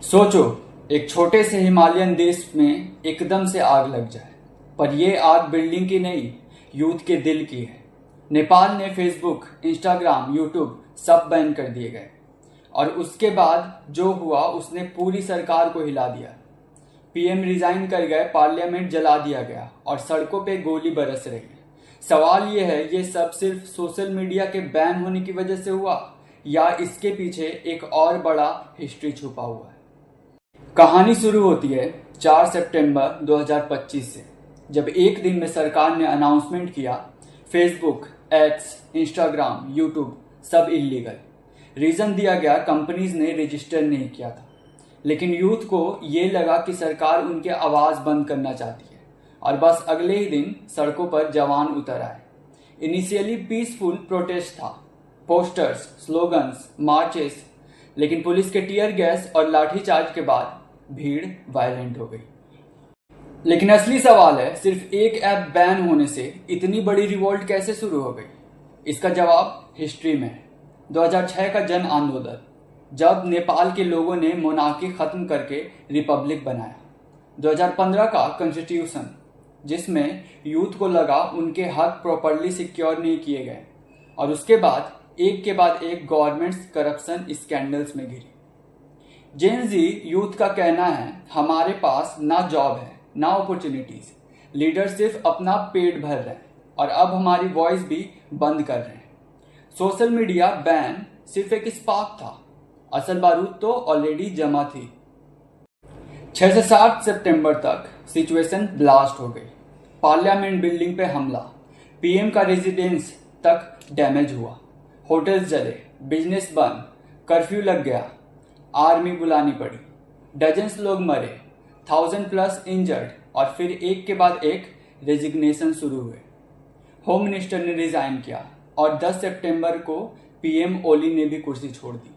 सोचो, एक छोटे से हिमालयन देश में एकदम से आग लग जाए, पर यह आग बिल्डिंग की नहीं, यूथ के दिल की है। नेपाल ने फेसबुक, इंस्टाग्राम, यूट्यूब सब बैन कर दिए गए और उसके बाद जो हुआ उसने पूरी सरकार को हिला दिया। पीएम रिजाइन कर गए, पार्लियामेंट जला दिया गया और सड़कों पे गोली बरस रही है। सवाल यह है, ये सब सिर्फ सोशल मीडिया के बैन होने की वजह से हुआ या इसके पीछे एक और बड़ा हिस्ट्री छुपा हुआ है? कहानी शुरू होती है 4 सितंबर 2025 से, जब एक दिन में सरकार ने अनाउंसमेंट किया फेसबुक, एक्स, इंस्टाग्राम, यूट्यूब सब इलीगल। रीजन दिया गया, कंपनीज ने रजिस्टर नहीं किया था। लेकिन यूथ को ये लगा कि सरकार उनके आवाज बंद करना चाहती है और बस अगले ही दिन सड़कों पर जवान उतर आए। इनिशियली पीसफुल प्रोटेस्ट था, पोस्टर्स, स्लोगन्स, मार्चेस, लेकिन पुलिस के टीयर गैस और लाठीचार्ज के बाद भीड़ वायलेंट हो गई। लेकिन असली सवाल है, सिर्फ एक ऐप बैन होने से इतनी बड़ी रिवोल्ट कैसे शुरू हो गई? इसका जवाब हिस्ट्री में है। 2006 का जन आंदोलन, जब नेपाल के लोगों ने मोनार्की खत्म करके रिपब्लिक बनाया। 2015 का कॉन्स्टिट्यूशन, जिसमें यूथ को लगा उनके हक प्रॉपरली सिक्योर नहीं किए गए, और उसके बाद एक के बाद एक गवर्नमेंट्स करप्शन स्कैंडल्स में घिरी। जेन जी यूथ का कहना है, हमारे पास ना जॉब है ना अपॉर्चुनिटीज, लीडर सिर्फ अपना पेट भर रहे हैं और अब हमारी वॉइस भी बंद कर रहे हैं। सोशल मीडिया बैन सिर्फ एक स्पार्क था, असल बारूद तो ऑलरेडी जमा थी। 6 से 7 सितंबर तक सिचुएशन ब्लास्ट हो गई। पार्लियामेंट बिल्डिंग पे हमला, पीएम का रेजिडेंस तक डैमेज हुआ, होटल्स जले, बिजनेस बंद, कर्फ्यू लग गया, आर्मी बुलानी पड़ी, डजन्स लोग मरे, 1000+ इंजर्ड, और फिर एक के बाद एक रेजिग्नेशन शुरू हुए। होम मिनिस्टर ने रिजाइन किया और 10 सितंबर को पीएम ओली ने भी कुर्सी छोड़ दी।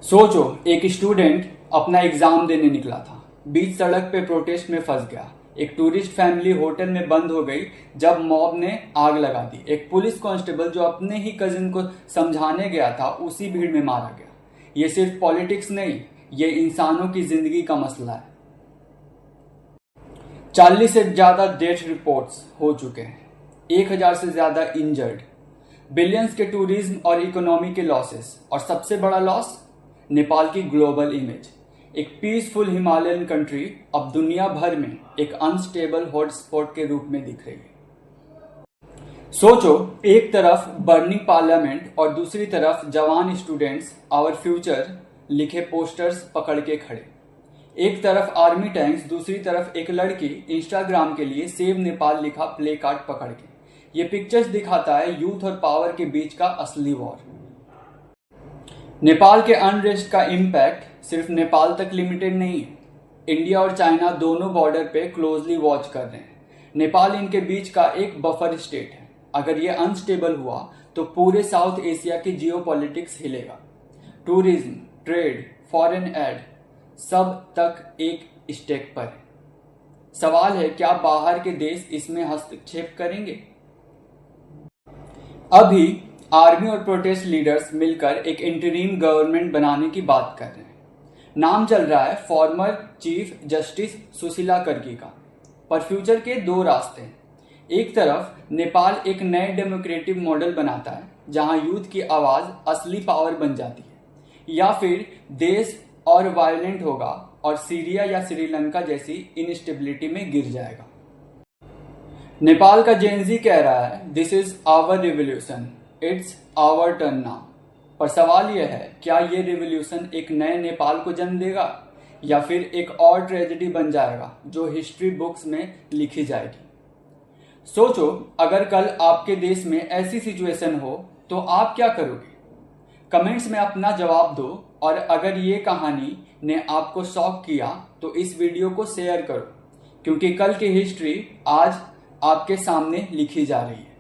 सोचो, एक स्टूडेंट अपना एग्जाम देने निकला था, बीच सड़क पे प्रोटेस्ट में फंस गया। एक टूरिस्ट फैमिली होटल में बंद हो गई जब मॉब ने आग लगा दी। एक पुलिस कांस्टेबल जो अपने ही कजिन को समझाने गया था, उसी भीड़ में मारा गया। ये सिर्फ पॉलिटिक्स नहीं, ये इंसानों की जिंदगी का मसला है। 40 से ज्यादा डेथ रिपोर्ट्स हो चुके हैं, 1000 से ज्यादा इंजर्ड, बिलियंस के टूरिज्म और इकोनॉमी के लॉसेस, और सबसे बड़ा लॉस नेपाल की ग्लोबल इमेज। एक पीसफुल हिमालयन कंट्री अब दुनिया भर में एक अनस्टेबल हॉटस्पॉट के रूप में दिख रही है। सोचो, एक तरफ बर्निंग पार्लियामेंट और दूसरी तरफ जवान स्टूडेंट्स आवर फ्यूचर लिखे पोस्टर्स पकड़ के खड़े। एक तरफ आर्मी टैंक्स, दूसरी तरफ एक लड़की इंस्टाग्राम के लिए सेव नेपाल लिखा प्ले कार्ड पकड़ के। ये पिक्चर्स दिखाता है यूथ और पावर के बीच का असली वॉर। नेपाल के अनरेस्ट का इम्पैक्ट सिर्फ नेपाल तक लिमिटेड नहीं है। इंडिया और चाइना दोनों बॉर्डर पे क्लोजली वॉच कर रहे हैं। नेपाल इनके बीच का एक बफर स्टेट है। अगर ये अनस्टेबल हुआ तो पूरे साउथ एशिया की जियोपॉलिटिक्स हिलेगा। टूरिज्म, ट्रेड, फॉरेन एड सब तक एक स्टेक पर है। सवाल है, क्या बाहर के देश इसमें हस्तक्षेप करेंगे? अभी आर्मी और प्रोटेस्ट लीडर्स मिलकर एक इंटरिम गवर्नमेंट बनाने की बात कर रहे हैं। नाम चल रहा है former chief justice Sushila Karki का। पर फ्यूचर के दो रास्ते हैं। एक तरफ नेपाल एक नए डेमोक्रेटिक मॉडल बनाता है जहां यूथ की आवाज असली पावर बन जाती है, या फिर देश और वायलेंट होगा और सीरिया या श्रीलंका जैसी इनस्टेबिलिटी में गिर जाएगा। नेपाल का जेनजी कह रहा है, this is our revolution, it's our turn now. पर सवाल यह है, क्या ये रिवोल्यूशन एक नए नेपाल को जन्म देगा या फिर एक और ट्रेजेडी बन जाएगा जो हिस्ट्री बुक्स में लिखी जाएगी? सोचो, अगर कल आपके देश में ऐसी सिचुएशन हो तो आप क्या करोगे? कमेंट्स में अपना जवाब दो, और अगर ये कहानी ने आपको शॉक किया तो इस वीडियो को शेयर करो, क्योंकि कल की हिस्ट्री आज आपके सामने लिखी जा रही है।